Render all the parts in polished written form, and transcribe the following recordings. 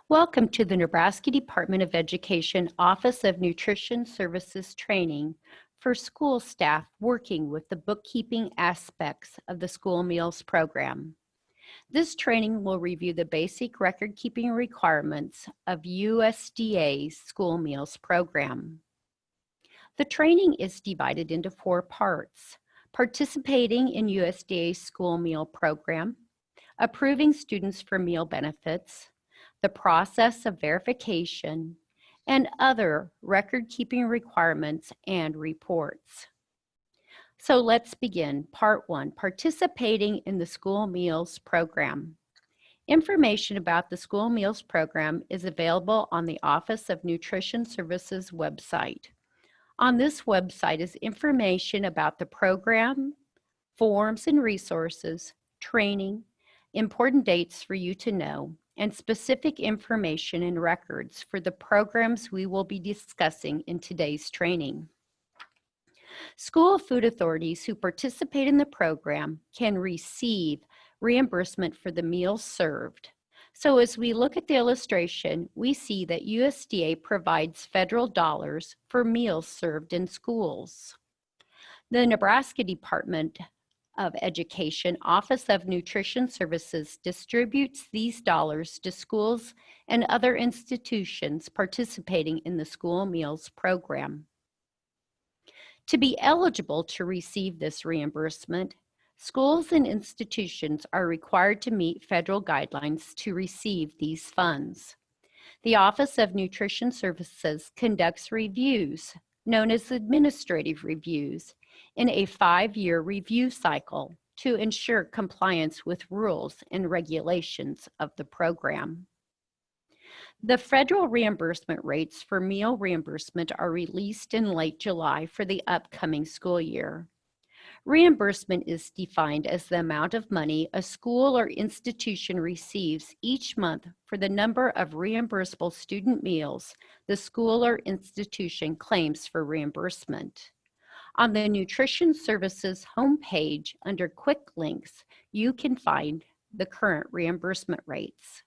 Welcome to the Nebraska Department of Education Office of Nutrition Services Training for school staff working with the bookkeeping aspects of the school meals program. This training will review the basic record-keeping requirements of USDA's school meals program. The training is divided into 4 parts: participating in USDA's school meal program, approving students for meal benefits, the process of verification, and other record-keeping requirements and reports. So let's begin. Part 1, participating in the school meals program. Information about the school meals program is available on the Office of Nutrition Services website. On this website is information about the program, forms and resources, training, important dates for you to know, and specific information and records for the programs we will be discussing in today's training. School food authorities who participate in the program can receive reimbursement for the meals served. So as we look at the illustration, we see that USDA provides federal dollars for meals served in schools. The Nebraska Department of Education Office of Nutrition Services distributes these dollars to schools and other institutions participating in the school meals program. To be eligible to receive this reimbursement, schools and institutions are required to meet federal guidelines to receive these funds. The Office of Nutrition Services conducts reviews, known as administrative reviews, in a 5-year review cycle to ensure compliance with rules and regulations of the program. The federal reimbursement rates for meal reimbursement are released in late July for the upcoming school year. Reimbursement is defined as the amount of money a school or institution receives each month for the number of reimbursable student meals the school or institution claims for reimbursement. On the Nutrition Services homepage under Quick Links, you can find the current reimbursement rates.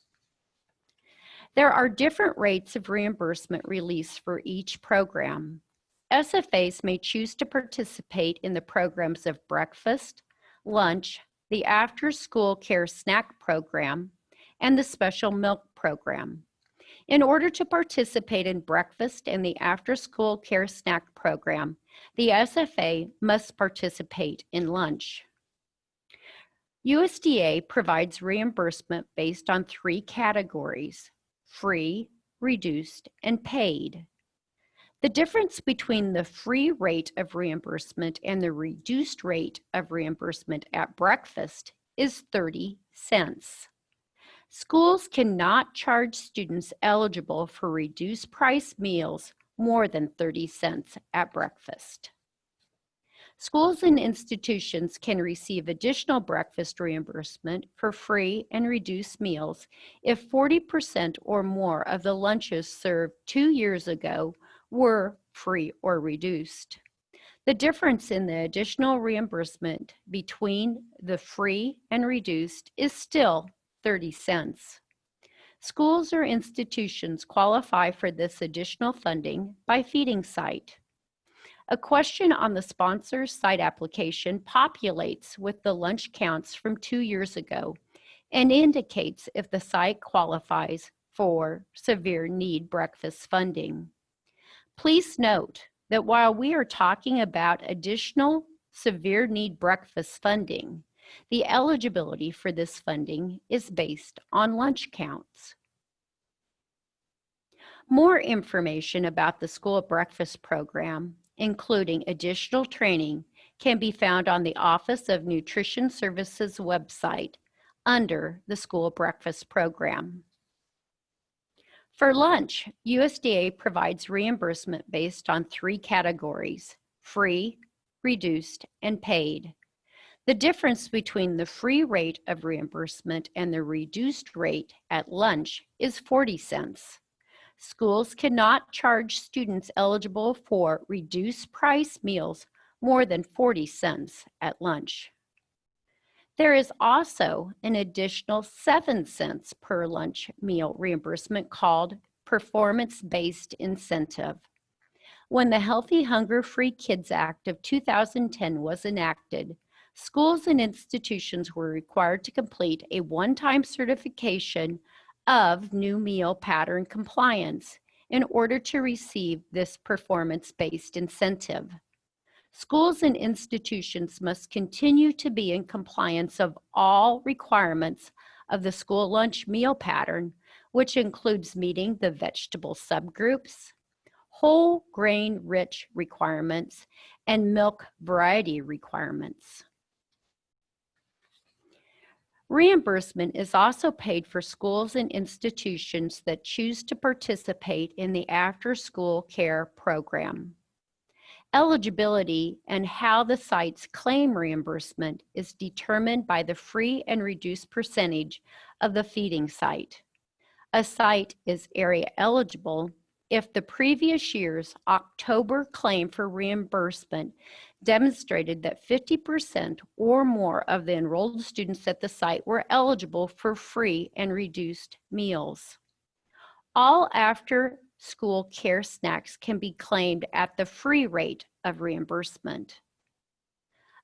There are different rates of reimbursement released for each program. SFAs may choose to participate in the programs of breakfast, lunch, the after-school care snack program, and the special milk program. In order to participate in breakfast and the after-school care snack program, the SFA must participate in lunch. USDA provides reimbursement based on 3 categories: free, reduced, and paid. The difference between the free rate of reimbursement and the reduced rate of reimbursement at breakfast is 30 cents. Schools cannot charge students eligible for reduced price meals more than 30 cents at breakfast. Schools and institutions can receive additional breakfast reimbursement for free and reduced meals if 40% or more of the lunches served 2 years ago were free or reduced. The difference in the additional reimbursement between the free and reduced is still 30 cents. Schools or institutions qualify for this additional funding by feeding site. A question on the sponsor's site application populates with the lunch counts from 2 years ago and indicates if the site qualifies for severe need breakfast funding. Please note that while we are talking about additional severe need breakfast funding, the eligibility for this funding is based on lunch counts. More information about the school breakfast program, including additional training, can be found on the Office of Nutrition Services website under the school breakfast program. For lunch, USDA provides reimbursement based on 3 categories: free, reduced, and paid. The difference between the free rate of reimbursement and the reduced rate at lunch is 40 cents. Schools cannot charge students eligible for reduced price meals more than 40 cents at lunch. There is also an additional 7 cents per lunch meal reimbursement called performance-based incentive. When the Healthy Hunger Free Kids Act of 2010 was enacted, schools and institutions were required to complete a one-time certification of new meal pattern compliance in order to receive this performance-based incentive. Schools and institutions must continue to be in compliance of all requirements of the school lunch meal pattern, which includes meeting the vegetable subgroups, whole grain rich requirements, and milk variety requirements. Reimbursement is also paid for schools and institutions that choose to participate in the after-school care program. Eligibility and how the sites claim reimbursement is determined by the free and reduced percentage of the feeding site. A site is area eligible if the previous year's October claim for reimbursement demonstrated that 50% or more of the enrolled students at the site were eligible for free and reduced meals. All after-school care snacks can be claimed at the free rate of reimbursement.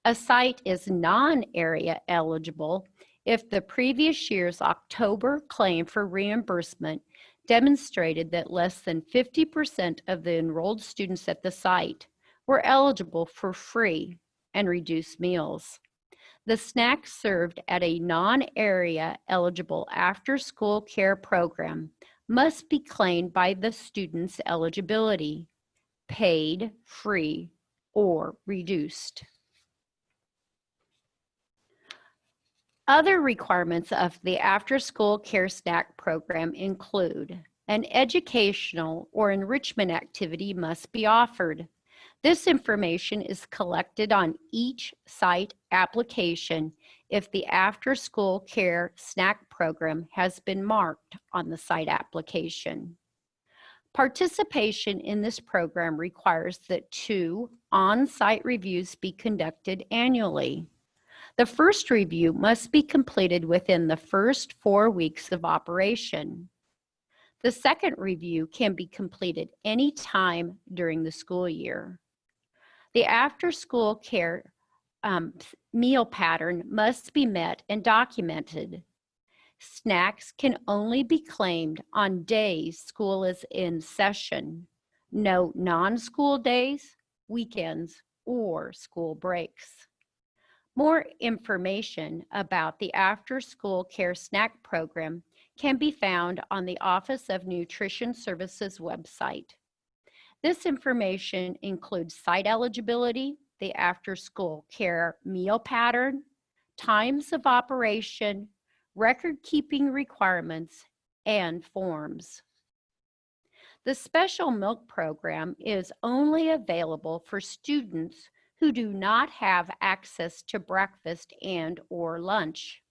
A site is non-area eligible if the previous year's October claim for reimbursement demonstrated that less than 50% of the enrolled students at the site were eligible for free and reduced meals. The snacks served at a non-area eligible after-school care program must be claimed by the student's eligibility, paid, free, or reduced. Other requirements of the after-school care snack program include an educational or enrichment activity must be offered. This information is collected on each site application if the after-school care snack program has been marked on the site application. Participation in this program requires that 2 on-site reviews be conducted annually. The first review must be completed within the first 4 weeks of operation. The second review can be completed any time during the school year. The after-school care meal pattern must be met and documented. Snacks can only be claimed on days school is in session. No non-school days, weekends, or school breaks. More information about the after-school care snack program can be found on the Office of Nutrition Services website. This information includes site eligibility, the after-school care meal pattern, times of operation, record-keeping requirements, and forms. The special milk program is only available for students who do not have access to breakfast and/or lunch.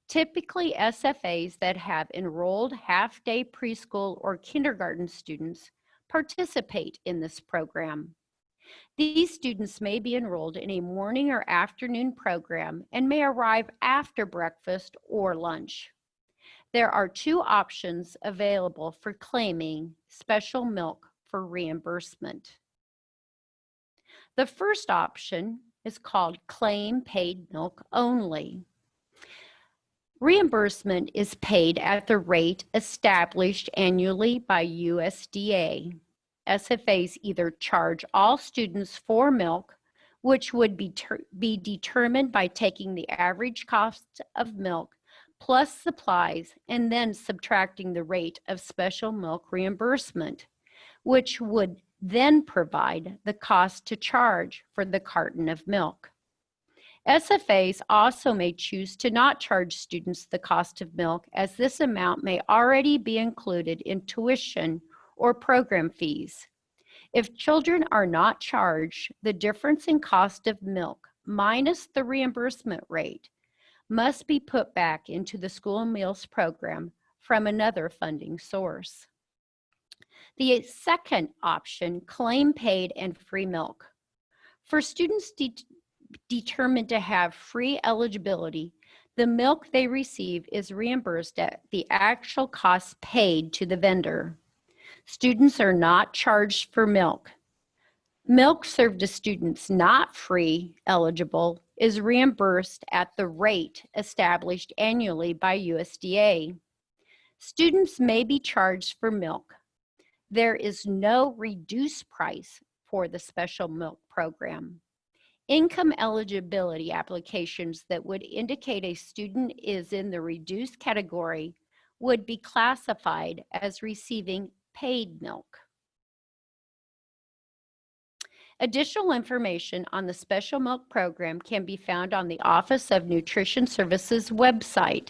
Typically, SFAs that have enrolled half-day preschool or kindergarten students participate in this program. These students may be enrolled in a morning or afternoon program and may arrive after breakfast or lunch. There are 2 options available for claiming special milk for reimbursement. The first option is called Claim Paid Milk Only. Reimbursement is paid at the rate established annually by USDA. SFAs either charge all students for milk, which would be determined by taking the average cost of milk plus supplies and then subtracting the rate of special milk reimbursement, which would then provide the cost to charge for the carton of milk. SFAs also may choose to not charge students the cost of milk, as this amount may already be included in tuition or program fees. If children are not charged, the difference in cost of milk minus the reimbursement rate must be put back into the school meals program from another funding source. The second option, claim paid and free milk. For students determined to have free eligibility, the milk they receive is reimbursed at the actual cost paid to the vendor. Students are not charged for milk. Milk served to students not free eligible is reimbursed at the rate established annually by USDA. Students may be charged for milk. There is no reduced price for the special milk program. Income eligibility applications that would indicate a student is in the reduced category would be classified as receiving paid milk. Additional information on the special milk program can be found on the Office of Nutrition Services website.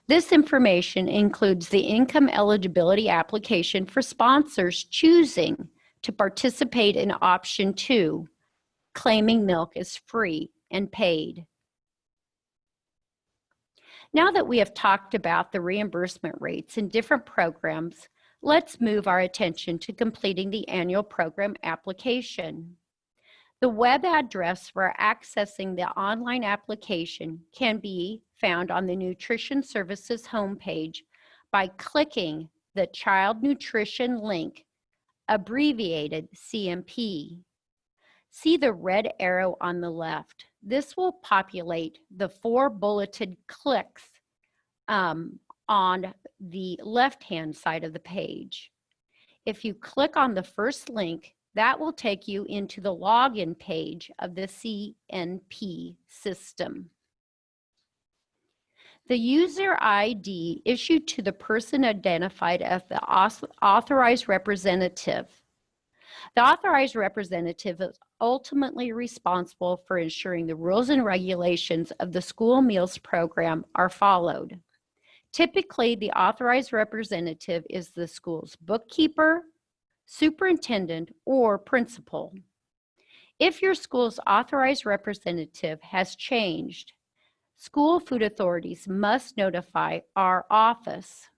This information includes the income eligibility application for sponsors choosing to participate in option 2, claiming milk is free and paid. Now that we have talked about the reimbursement rates in different programs, let's move our attention to completing the annual program application. The web address for accessing the online application can be found on the Nutrition Services homepage by clicking the Child Nutrition link, abbreviated CNP. See the red arrow on the left. This will populate the 4 bulleted clicks on the left-hand side of the page. If you click on the first link, that will take you into the login page of the CNP system. The user ID issued to the person identified as the authorized representative. The authorized representative is ultimately responsible for ensuring the rules and regulations of the school meals program are followed. Typically, the authorized representative is the school's bookkeeper, superintendent, or principal. If your school's authorized representative has changed, school food authorities must notify our office.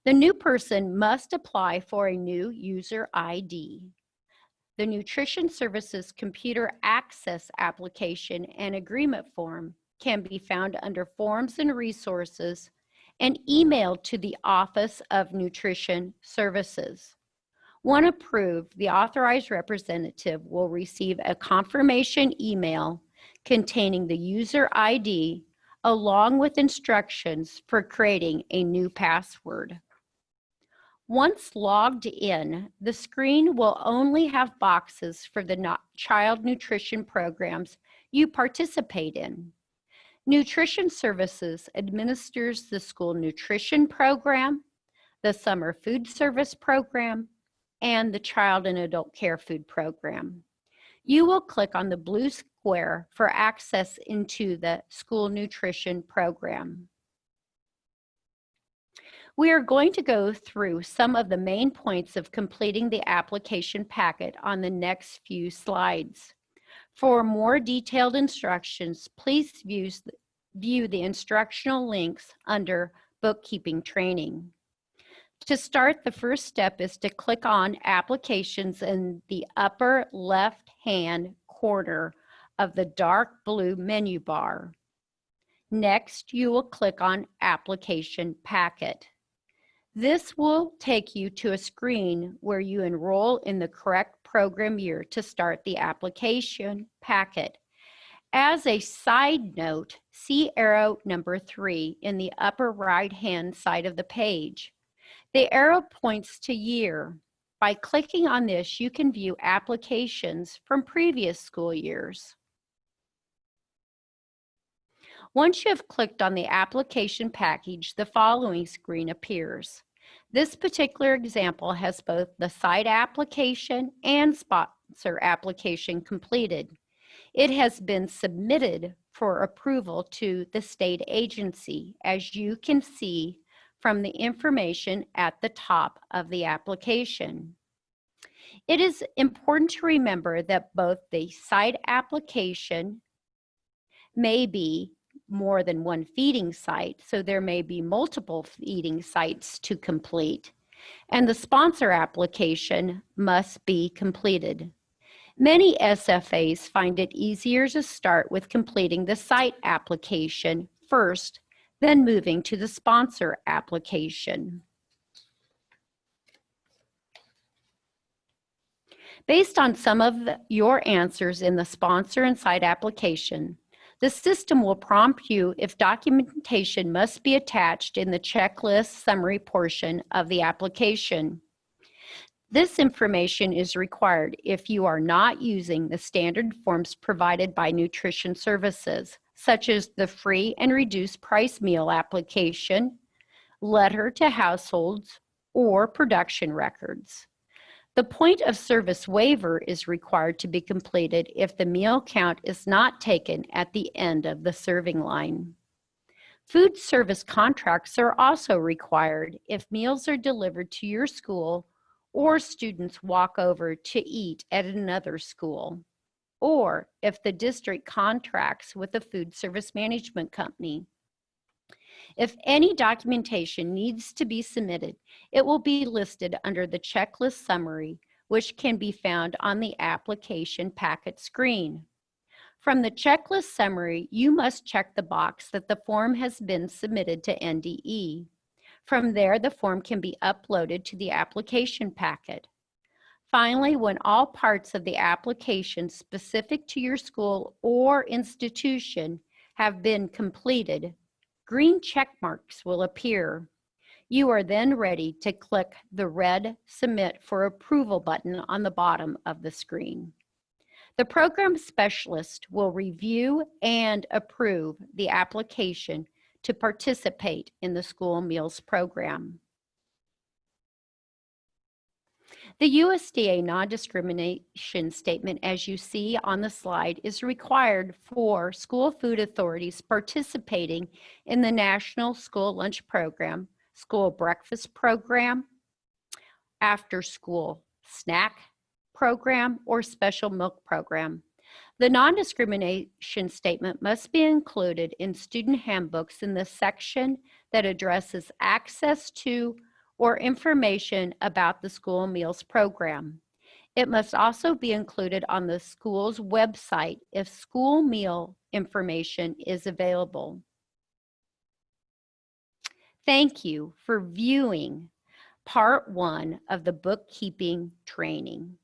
The new person must apply for a new user ID. The Nutrition Services Computer Access Application and Agreement Form can be found under Forms and Resources and emailed to the Office of Nutrition Services. When approved, the authorized representative will receive a confirmation email containing the user ID along with instructions for creating a new password. Once logged in, the screen will only have boxes for the child nutrition programs you participate in. Nutrition Services administers the school nutrition program, the summer food service program, and the child and adult care food program. You will click on the blue square for access into the school nutrition program. We are going to go through some of the main points of completing the application packet on the next few slides. For more detailed instructions, please view the instructional links under Bookkeeping Training. To start, the first step is to click on Applications in the upper left-hand corner of the dark blue menu bar. Next, you will click on Application Packet. This will take you to a screen where you enroll in the correct program year to start the application packet. As a side note, see arrow number 3 in the upper right-hand side of the page. The arrow points to year. By clicking on this, you can view applications from previous school years. Once you have clicked on the application package, the following screen appears. This particular example has both the site application and sponsor application completed. It has been submitted for approval to the state agency, as you can see from the information at the top of the application. It is important to remember that both the site application may be more than one feeding site, so there may be multiple feeding sites to complete, and the sponsor application must be completed. Many SFAs find it easier to start with completing the site application first, then moving to the sponsor application. Based on some of your answers in the sponsor and site application, the system will prompt you if documentation must be attached in the checklist summary portion of the application. This information is required if you are not using the standard forms provided by Nutrition Services, such as the free and reduced price meal application, letter to households, or production records. The point of service waiver is required to be completed if the meal count is not taken at the end of the serving line. Food service contracts are also required if meals are delivered to your school or students walk over to eat at another school, or if the district contracts with a food service management company. If any documentation needs to be submitted, it will be listed under the checklist summary, which can be found on the application packet screen. From the checklist summary, you must check the box that the form has been submitted to NDE. From there, the form can be uploaded to the application packet. Finally, when all parts of the application specific to your school or institution have been completed, green check marks will appear. You are then ready to click the red Submit for Approval button on the bottom of the screen. The program specialist will review and approve the application to participate in the school meals program. The USDA non-discrimination statement, as you see on the slide, is required for school food authorities participating in the National School Lunch Program, School Breakfast Program, After School Snack Program, or Special Milk Program. The non-discrimination statement must be included in student handbooks in the section that addresses access to or information about the school meals program. It must also be included on the school's website if school meal information is available. Thank you for viewing Part 1 of the bookkeeping training.